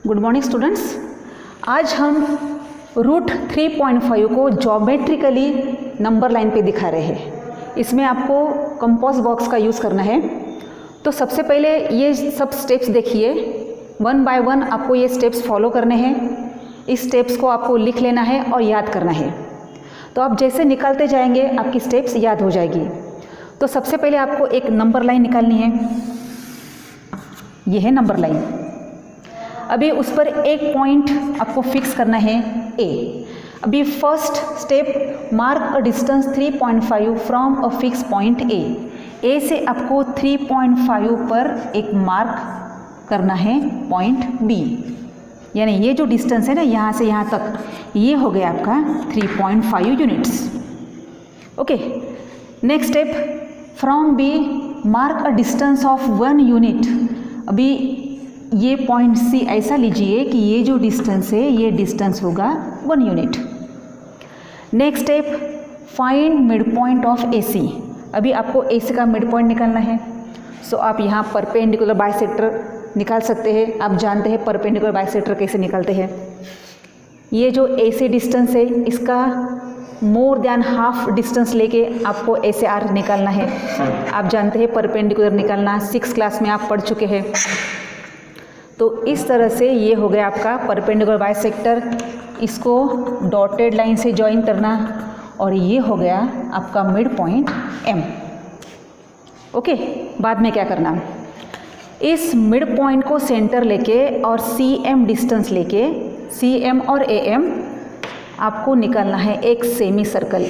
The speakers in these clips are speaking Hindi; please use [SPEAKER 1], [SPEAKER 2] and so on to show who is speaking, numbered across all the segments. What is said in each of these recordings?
[SPEAKER 1] Good morning students. आज हम रूट 3.5 को ज्योमेट्रिकली नंबर लाइन पे दिखा रहे हैं। इसमें आपको कंपास बॉक्स का यूज़ करना है। तो सबसे पहले ये सब स्टेप्स देखिए, वन बाय वन आपको ये स्टेप्स फॉलो करने हैं। इस स्टेप्स को आपको लिख लेना है और याद करना है। तो आप जैसे निकालते जाएंगे आपकी स्टेप्स याद हो जाएगी। तो सबसे पहले आपको एक नंबर लाइन निकालनी है। ये है नंबर लाइन। अभी उस पर एक पॉइंट आपको फिक्स करना है ए। अभी first step, mark a distance 3.5 from a fix point A से आपको 3.5 पर एक मार्क करना है पॉइंट बी। यानी ये जो डिस्टेंस है ना, यहाँ से यहाँ तक, ये हो गया आपका 3.5 units. Okay, next step, from B mark a distance of 1 unit. अभी ये पॉइंट सी ऐसा लीजिए कि ये जो डिस्टेंस है ये डिस्टेंस होगा 1 unit. Next step, find mid point of A C. अभी आपको ए सी का मिड पॉइंट निकालना है। सो आप यहाँ परपेंडिकुलर बाइसेक्टर निकाल सकते हैं। आप जानते हैं परपेंडिकुलर बाइसेक्टर कैसे निकालते हैं। ये जो ए सी डिस्टेंस है इसका मोर देन हाफ डिस्टेंस लेके आपको ए से आर निकालना है। आप जानते हैं परपेंडिकुलर निकालना, 6 क्लास में आप पढ़ चुके हैं। तो इस तरह से ये हो गया आपका परपेंडिकुलर बाइसेक्टर। इसको डॉटेड लाइन से ज्वाइन करना और ये हो गया आपका मिड पॉइंट एम। ओके, बाद में क्या करना, इस मिड पॉइंट को सेंटर लेके और सी एम डिस्टेंस लेके, सी एम और ए एम आपको निकालना है एक सेमी सर्कल।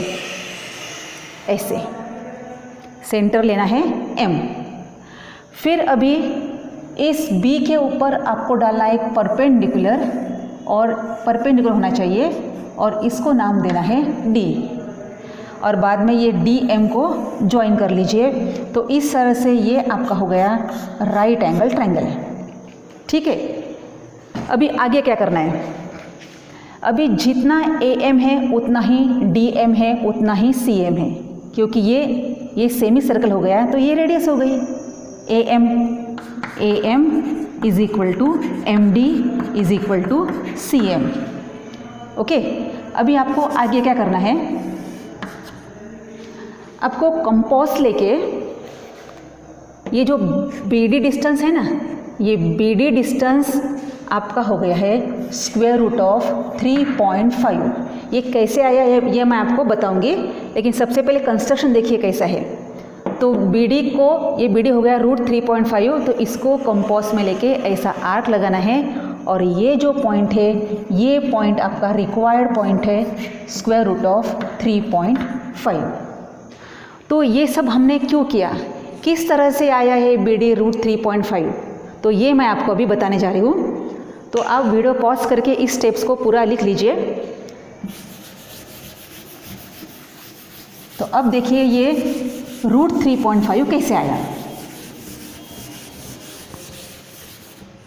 [SPEAKER 1] ऐसे सेंटर लेना है एम। फिर अभी इस बी के ऊपर आपको डालना है एक परपेंडिकुलर, और परपेंडिकुलर होना चाहिए, और इसको नाम देना है डी। और बाद में ये डी एम को ज्वाइन कर लीजिए। तो इस तरह से ये आपका हो गया राइट एंगल ट्रायंगल। ठीक है, अभी आगे क्या करना है, अभी जितना ए एम है उतना ही डी एम है, उतना ही सी एम है। क्योंकि ये सेमी सर्कल हो गया तो ये रेडियस हो गई। A M is equal to M D is equal to C M. Okay, अभी आपको आगे क्या करना है, आपको कंपास लेके ये जो बी डी डिस्टेंस है ना, ये बी डी डिस्टेंस आपका हो गया है स्क्वायर रूट ऑफ 3.5। ये कैसे आया ये मैं आपको बताऊंगी, लेकिन सबसे पहले कंस्ट्रक्शन देखिए कैसा है। तो बी डी को, ये बी डी हो गया रूट 3.5, तो इसको कंपास में लेके ऐसा आर्क लगाना है। और ये जो पॉइंट है, ये पॉइंट आपका रिक्वायर्ड पॉइंट है स्क्वायर रूट ऑफ 3.5। तो ये सब हमने क्यों किया, किस तरह से आया है बी डी रूट 3.5, तो ये मैं आपको अभी बताने जा रही हूँ। तो आप वीडियो पॉज करके इस स्टेप्स को पूरा लिख लीजिए। तो अब देखिए ये रूट 3.5 कैसे आया।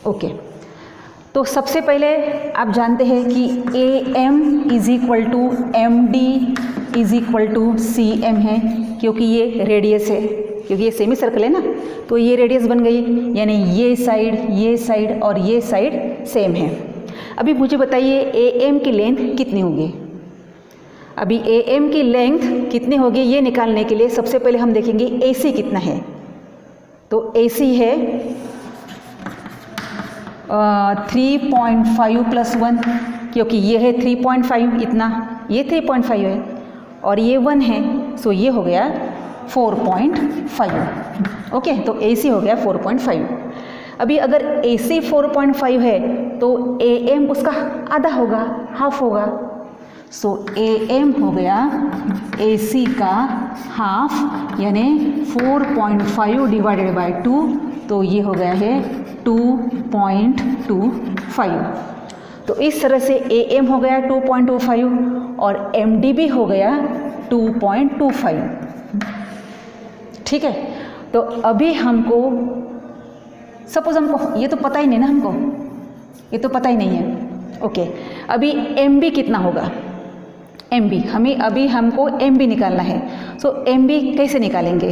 [SPEAKER 1] ओके, तो सबसे पहले आप जानते हैं कि A M is equal to M D is equal to C M है, क्योंकि ये रेडियस है, क्योंकि ये सेमी सर्कल है ना, तो ये रेडियस बन गई। यानी ये साइड और ये साइड सेम है। अभी मुझे बताइए ए एम की लेंथ कितनी होगी। अभी ए एम की लेंथ कितनी होगी ये निकालने के लिए सबसे पहले हम देखेंगे ए सी कितना है। तो ए सी है 3.5 + 1, क्योंकि ये है 3.5 इतना, ये 3.5 है और ये 1 है, सो ये हो गया 4.5। ओके, तो ए सी हो गया 4.5। अभी अगर ए सी 4.5 है तो ए एम उसका आधा होगा, हाफ होगा। सो ए एम हो गया ए सी का हाफ, यानी 4.5 डिवाइडेड बाय 2, तो ये हो गया है 2.25। तो इस तरह से ए एम हो गया 2.25 और एम डी भी हो गया 2.25। ठीक है, तो अभी हमको सपोज हमको ये तो पता ही नहीं ना, हमको ये तो पता ही नहीं है। ओके, अभी एम बी कितना होगा, एम बी हमको एम बी निकालना है। सो एम बी कैसे निकालेंगे,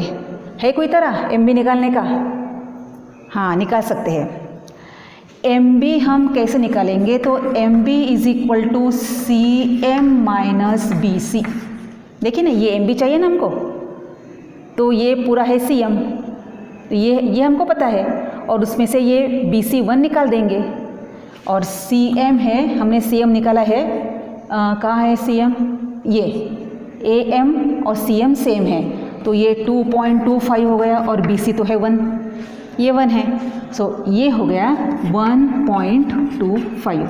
[SPEAKER 1] है कोई तरह एम बी निकालने का? हाँ, निकाल सकते हैं। एम बी हम कैसे निकालेंगे, तो M B is equal to C M minus B C. देखिए ना, ये एम बी चाहिए ना हमको, तो ये पूरा है सी एम, ये हमको पता है, और उसमें से ये बी सी 1 निकाल देंगे, और सी एम है, हमने सी एम निकाला है, कहाँ है सी एम, ये ए एम और सी एम सेम है, तो ये 2.25 हो गया, और बी सी तो है 1, ये 1 है, सो ये हो गया 1.25।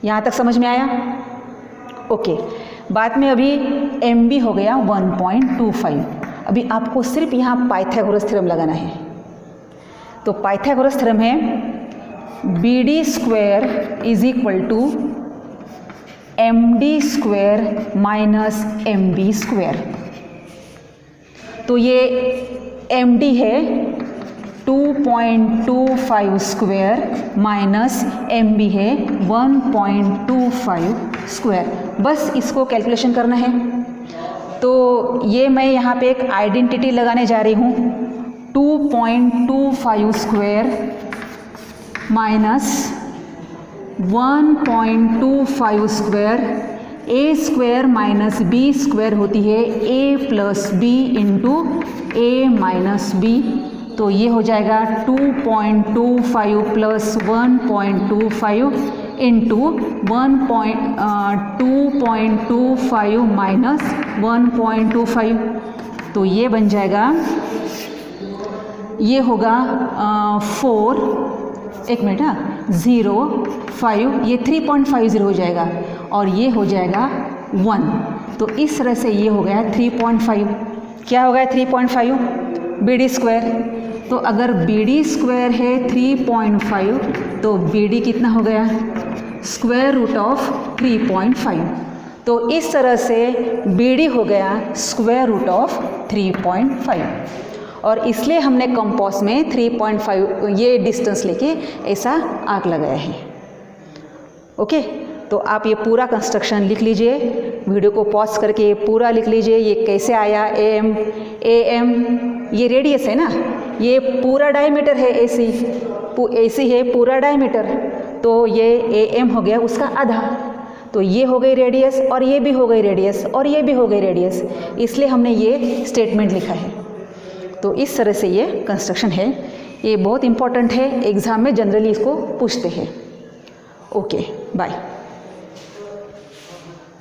[SPEAKER 1] यहाँ तक समझ में आया? ओके। बाद में अभी एम बी हो गया 1.25। अभी आपको सिर्फ यहाँ पाइथागोरस थ्योरम लगाना है। तो पाइथागोरस थ्योरम है B D square is equal to M D square minus M B square. तो ये एम डी है 2.25 स्क्वायर माइनस एम बी है 1.25 स्क्वायर। बस इसको कैलकुलेशन करना है। तो ये मैं यहाँ पे एक आइडेंटिटी लगाने जा रही हूँ, 2.25 स्क्वायर माइनस 1.25 स्क्वायर, ए स्क्वायर माइनस बी स्क्वायर होती है ए प्लस बी इंटू ए माइनस बी। तो ये हो जाएगा 2.25 प्लस 1.25 इंटू 2.25 माइनस 1.25। तो ये बन जाएगा, ये होगा 4, एक मिनट, 0.5, ये 3.50 हो जाएगा, और ये हो जाएगा 1। तो इस तरह से ये हो गया 3.5। क्या हो गया 3.5? B D square. तो अगर बी डी स्क्वायर है 3.5, तो बी डी कितना हो गया? Square root of 3.5। तो इस तरह से बी डी हो गया स्क्वायर रूट ऑफ 3.5, और इसलिए हमने कंपास में 3.5 ये डिस्टेंस लेके ऐसा आर्क लगाया है। ओके, तो आप ये पूरा कंस्ट्रक्शन लिख लीजिए, वीडियो को पॉज करके पूरा लिख लीजिए। ये कैसे आया? ए एम ये रेडियस है ना, ये पूरा डायमीटर है, AC है पूरा डायमीटर, तो ये ए एम हो गया उसका आधा। तो ये हो गई रेडियस, और ये भी हो गई रेडियस, और ये भी हो गई रेडियस, इसलिए हमने ये स्टेटमेंट लिखा है। तो इस तरह से ये कंस्ट्रक्शन है। ये बहुत इंपॉर्टेंट है, एग्ज़ाम में जनरली इसको पूछते हैं। Okay, bye.